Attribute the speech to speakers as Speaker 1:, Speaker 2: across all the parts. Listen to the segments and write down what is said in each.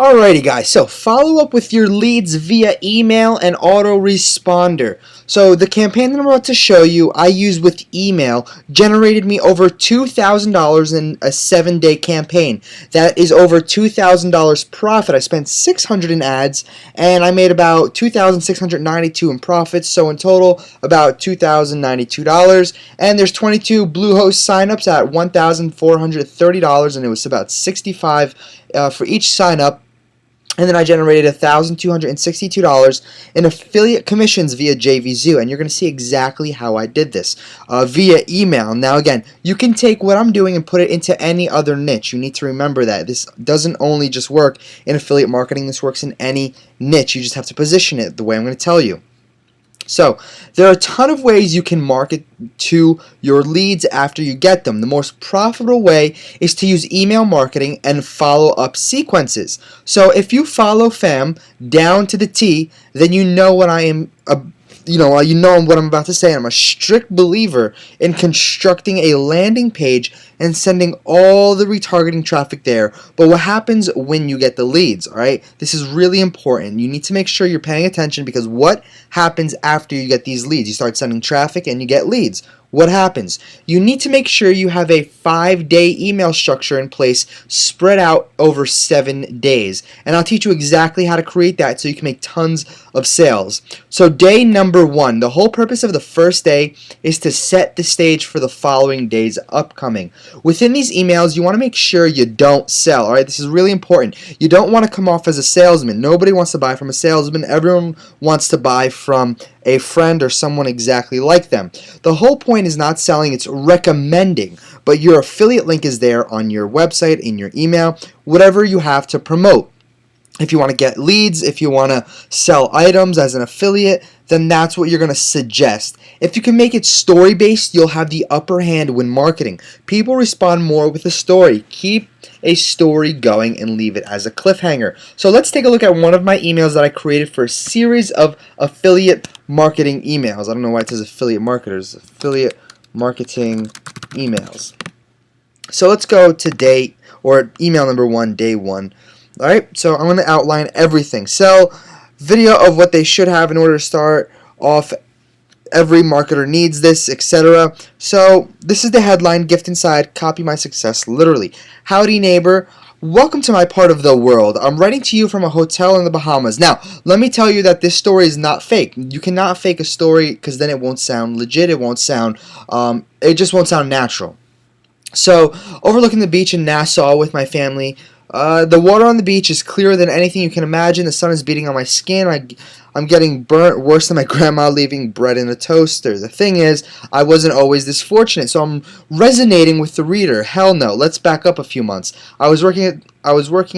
Speaker 1: Alrighty guys, so follow up with your leads via email and autoresponder. So the campaign that I'm about to show you, I used with email, generated me over $2,000 in a 7-day campaign. That is over $2,000 profit. I spent $600 in ads and I made about $2,692 in profits, so in total about $2,092. And there's 22 Bluehost signups at $1,430 and it was about $65 for each sign up. And then I generated $1,262 in affiliate commissions via JVZoo, and you're going to see exactly how I did this via email. Now again, you can take what I'm doing and put it into any other niche. You need to remember that this doesn't only just work in affiliate marketing, this works in any niche. You just have to position it the way I'm going to tell you. So, there are a ton of ways you can market to your leads after you get them. The most profitable way is to use email marketing and follow-up sequences. So, if you follow FAM down to the T, then you know what I am you know what I'm about to say. I'm a strict believer in constructing a landing page and sending all the retargeting traffic there. But what happens when you get the leads, alright? This is really important. You need to make sure you're paying attention because what happens after you get these leads? You start sending traffic and you get leads. What happens? You need to make sure you have a 5-day email structure in place spread out over 7 days. And I'll teach you exactly how to create that so you can make tons of sales. So day number 1, the whole purpose of the first day is to set the stage for the following days upcoming. Within these emails, you want to make sure you don't sell. Alright, this is really important. You don't want to come off as a salesman. Nobody wants to buy from a salesman. Everyone wants to buy from a friend or someone exactly like them. The whole point is not selling, it's recommending, but your affiliate link is there on your website, in your email, whatever you have to promote. If you want to get leads, if you want to sell items as an affiliate, then that's what you're going to suggest. If you can make it story-based, you'll have the upper hand when marketing. People respond more with a story. Keep a story going and leave it as a cliffhanger. So let's take a look at one of my emails that I created for a series of affiliate marketing emails. I don't know why it says affiliate marketers. Affiliate marketing emails. So let's go to day, or email number 1, day 1. Alright, so I'm going to outline everything. So, video of what they should have in order to start off. Every marketer needs this, etc. So, this is the headline, gift inside, copy my success, literally. Howdy neighbor, welcome to my part of the world. I'm writing to you from a hotel in the Bahamas. Now, let me tell you that this story is not fake. You cannot fake a story because then it won't sound legit, it won't sound, it just won't sound natural. So, overlooking the beach in Nassau with my family. The water on the beach is clearer than anything you can imagine. The sun is beating on my skin. I'm getting burnt worse than my grandma leaving bread in a toaster. The thing is, I wasn't always this fortunate, so I'm resonating with the reader. Hell no. Let's back up a few months. I was working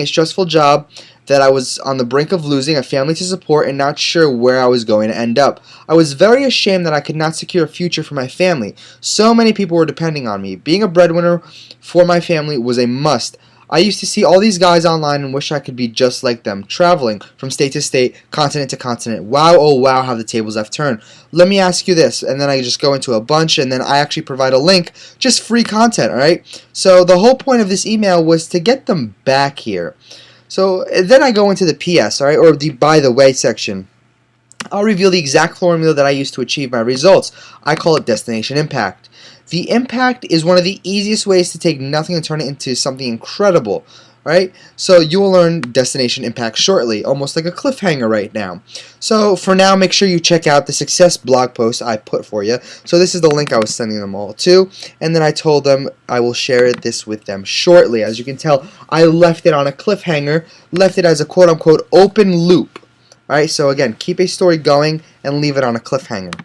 Speaker 1: a stressful job that I was on the brink of losing, a family to support, and not sure where I was going to end up. I was very ashamed that I could not secure a future for my family. So many people were depending on me. Being a breadwinner for my family was a must. I used to see all these guys online and wish I could be just like them, traveling from state to state, continent to continent. Wow, oh wow, how the tables have turned. Let me ask you this, and then I just go into a bunch, and then I actually provide a link, just free content, alright? So the whole point of this email was to get them back here. So then I go into the PS, alright, or the by the way section. I'll reveal the exact formula that I use to achieve my results. I call it Destination Impact. The impact is one of the easiest ways to take nothing and turn it into something incredible, right? So you will learn Destination Impact shortly, almost like a cliffhanger right now. So for now, make sure you check out the success blog post I put for you. So this is the link I was sending them all to, and then I told them I will share this with them shortly. As you can tell, I left it on a cliffhanger, left it as a quote-unquote open loop. Alright, so again, keep a story going and leave it on a cliffhanger.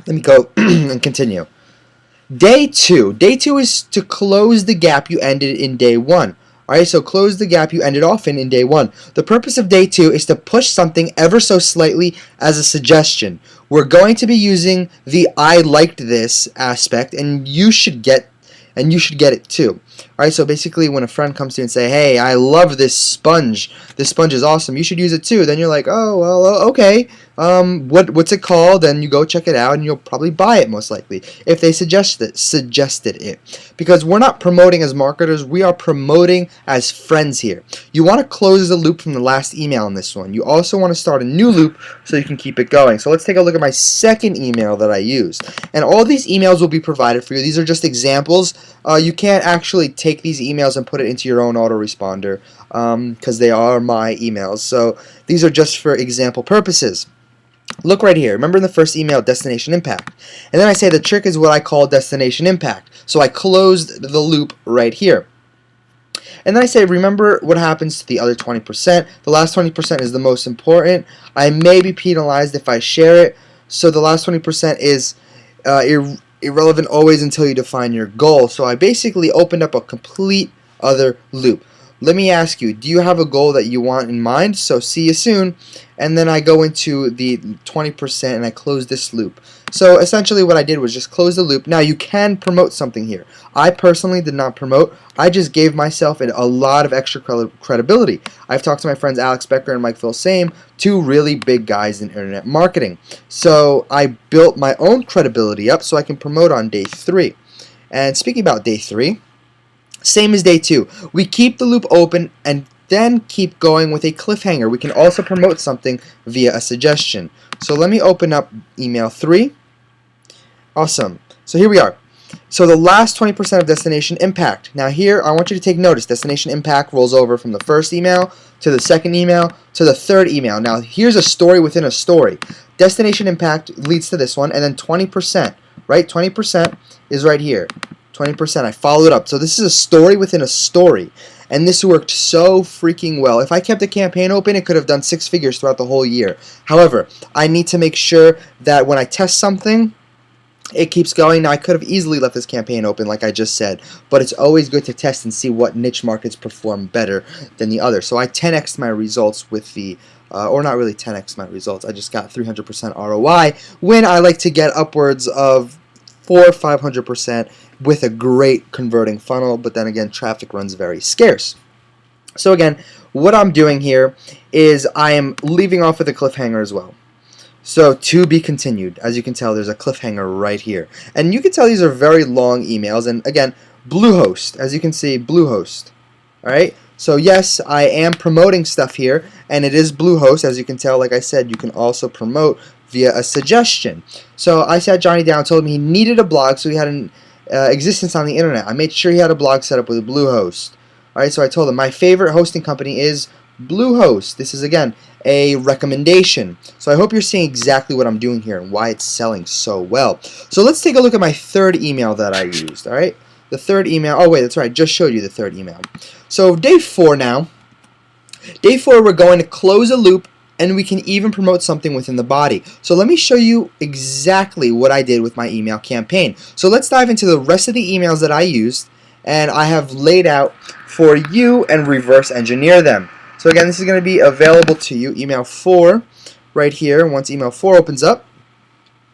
Speaker 1: Let me go and continue. Day 2. Day 2 is to close the gap you ended in day 1. Alright, so close the gap you ended off in day 1. The purpose of day 2 is to push something ever so slightly as a suggestion. We're going to be using the I liked this aspect, and you should get it too. Alright, so basically when a friend comes to you and say, hey, I love this sponge this sponge is awesome, you should use it too. Then you're like, oh, well, okay, what's it called? Then you go check it out, and you'll probably buy it most likely if they suggested it. Because we're not promoting as marketers, we are promoting as friends here. You want to close the loop from the last email in this one. You also want to start a new loop so you can keep it going. So let's take a look at my second email that I used. And all these emails will be provided for you. These are just examples. You can't actually take these emails and put it into your own autoresponder because they are my emails. So these are just for example purposes. Look right here. Remember in the first email, destination impact. And then I say the trick is what I call destination impact. So I closed the loop right here. And then I say, remember what happens to the other 20%. The last 20% is the most important. I may be penalized if I share it. So the last 20% is irrelevant always until you define your goal. So I basically opened up a complete other loop. Let me ask you, do you have a goal that you want in mind? So see you soon. And then I go into the 20% and I close this loop. So essentially what I did was just close the loop. Now you can promote something here. I personally did not promote. I just gave myself a lot of extra credibility. I've talked to my friends Alex Becker and Mike Phil-Same, two really big guys in internet marketing. So I built my own credibility up so I can promote on day 3. And speaking about day 3, same as day 2. We keep the loop open and then keep going with a cliffhanger. We can also promote something via a suggestion. So let me open up email 3. Awesome. So here we are. So the last 20% of destination impact. Now here I want you to take notice. Destination impact rolls over from the first email to the second email to the third email. Now here's a story within a story. Destination impact leads to this one, and then 20%, right? 20% is right here. 20%. I followed up. So this is a story within a story. And this worked so freaking well. If I kept the campaign open, it could have done 6 figures throughout the whole year. However, I need to make sure that when I test something, it keeps going. Now, I could have easily left this campaign open like I just said, but it's always good to test and see what niche markets perform better than the other. So I 10x'd my results with the, or not really 10x'd my results, I just got 300% ROI when I like to get upwards of 400 or 500% with a great converting funnel, but then again, traffic runs very scarce. So again, what I'm doing here is I am leaving off with a cliffhanger as well. So to be continued. As you can tell, there's a cliffhanger right here. And you can tell these are very long emails. And again, Bluehost, as you can see, Bluehost. Alright? So yes, I am promoting stuff here, and it is Bluehost. As you can tell, like I said, you can also promote via a suggestion. So I sat Johnny down, told him he needed a blog, so he had an existence on the internet. I made sure he had a blog set up with Bluehost. Alright, so I told him my favorite hosting company is Bluehost. This is again a recommendation. So I hope you're seeing exactly what I'm doing here and why it's selling so well. So let's take a look at my third email that I used. Alright, the third email. Oh wait, that's right, I just showed you the third email. So day 4 now. Day 4 we're going to close a loop, and we can even promote something within the body. So let me show you exactly what I did with my email campaign. So let's dive into the rest of the emails that I used, and I have laid out for you and reverse engineer them. So again, this is going to be available to you, email 4 right here, once email 4 opens up.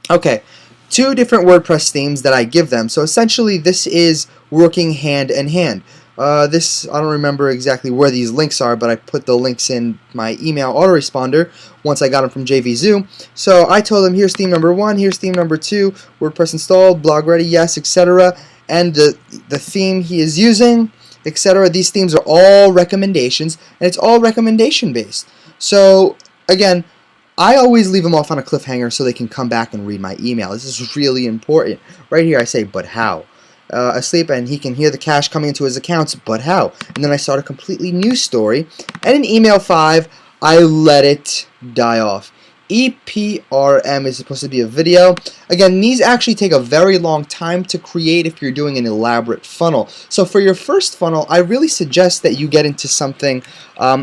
Speaker 1: Okay, 2 different WordPress themes that I give them. So essentially this is working hand in hand. This, I don't remember exactly where these links are, but I put the links in my email autoresponder once I got them from JVZoo. So I told them, here's theme number 1, here's theme number 2, WordPress installed, blog ready, yes, etc. And the theme he is using, etc. These themes are all recommendations, and it's all recommendation based. So again, I always leave them off on a cliffhanger so they can come back and read my email. This is really important. Right here I say, but how? Asleep, and he can hear the cash coming into his accounts, but how? And then I start a completely new story, and in email 5 I let it die off. EPRM is supposed to be a video. Again, these actually take a very long time to create if you're doing an elaborate funnel. So for your first funnel, I really suggest that you get into something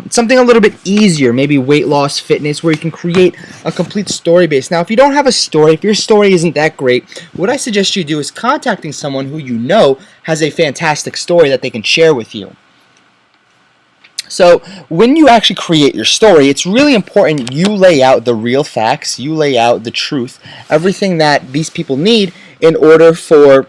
Speaker 1: something a little bit easier, maybe weight loss, fitness, where you can create a complete story base. Now, if you don't have a story, if your story isn't that great, what I suggest you do is contacting someone who you know has a fantastic story that they can share with you. So when you actually create your story, it's really important you lay out the real facts, you lay out the truth, everything that these people need in order for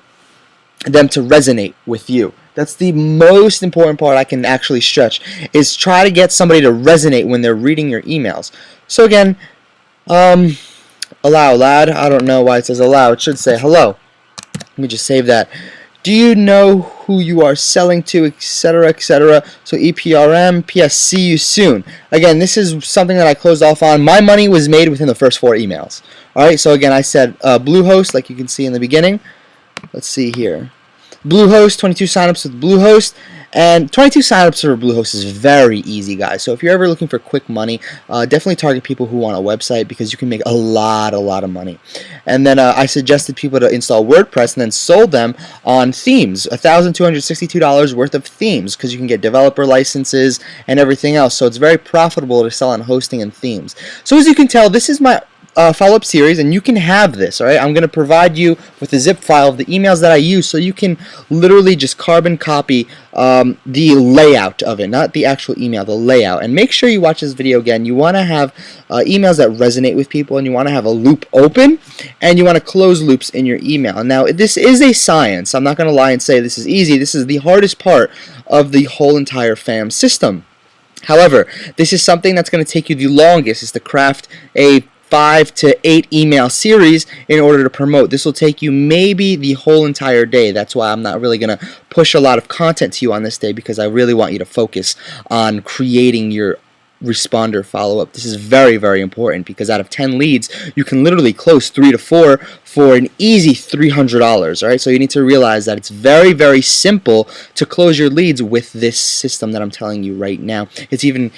Speaker 1: them to resonate with you. That's the most important part I can actually stretch, is try to get somebody to resonate when they're reading your emails. So again, allow lad. I don't know why it says allow. It should say hello. Let me just save that. Do you know who you are selling to, etc., etc.? So EPRM, PS, see you soon. Again, this is something that I closed off on. My money was made within the first 4 emails. Alright, so again, I said Bluehost, like you can see in the beginning. Let's see here. Bluehost, 22 signups with Bluehost. And 22 signups for Bluehost is very easy, guys. So if you're ever looking for quick money, definitely target people who want a website, because you can make a lot of money. And then I suggested people to install WordPress and then sold them on themes, $1,262 worth of themes, because you can get developer licenses and everything else. So it's very profitable to sell on hosting and themes. So as you can tell, this is my follow-up series, and you can have this. Alright, I'm going to provide you with a zip file of the emails that I use, so you can literally just carbon copy the layout of it, not the actual email, the layout. And make sure you watch this video again. You want to have emails that resonate with people, and you want to have a loop open, and you want to close loops in your email. Now, this is a science. I'm not going to lie and say this is easy. This is the hardest part of the whole entire FAM system. However, this is something that's going to take you the longest, is to craft a 5 to 8 email series in order to promote. This will take you maybe the whole entire day. That's why I'm not really going to push a lot of content to you on this day, because I really want you to focus on creating your responder follow-up. This is very important, because out of 10 leads, you can literally close 3 to 4 for an easy $300. Alright, so you need to realize that it's very simple to close your leads with this system that I'm telling you right now. It's even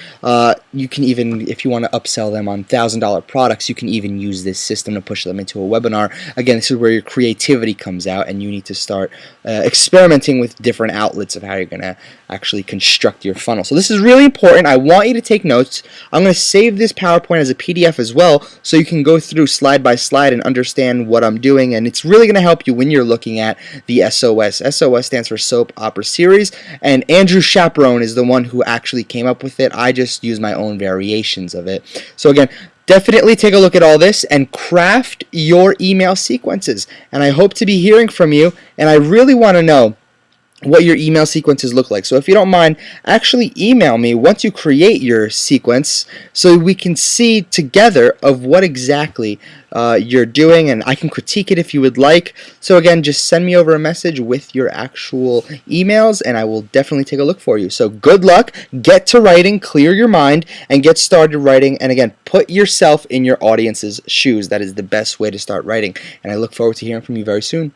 Speaker 1: you can even, if you want to upsell them on $1,000 products, you can even use this system to push them into a webinar. Again, this is where your creativity comes out, and you need to start experimenting with different outlets of how you're going to actually construct your funnel. So this is really important. I want you to take notes. I'm going to save this PowerPoint as a PDF as well, so you can go through slide by slide and understand what I'm doing, and it's really going to help you when you're looking at the SOS. SOS stands for Soap Opera Series, and Andrew Chaperone is the one who actually came up with it. I just use my own variations of it. So again, definitely take a look at all this and craft your email sequences. And I hope to be hearing from you, and I really want to know what your email sequences look like. So if you don't mind, actually email me once you create your sequence, so we can see together of what exactly you're doing, and I can critique it if you would like. So again, just send me over a message with your actual emails, and I will definitely take a look for you. So good luck, get to writing, clear your mind, and get started writing. And again, put yourself in your audience's shoes. That is the best way to start writing, and I look forward to hearing from you very soon.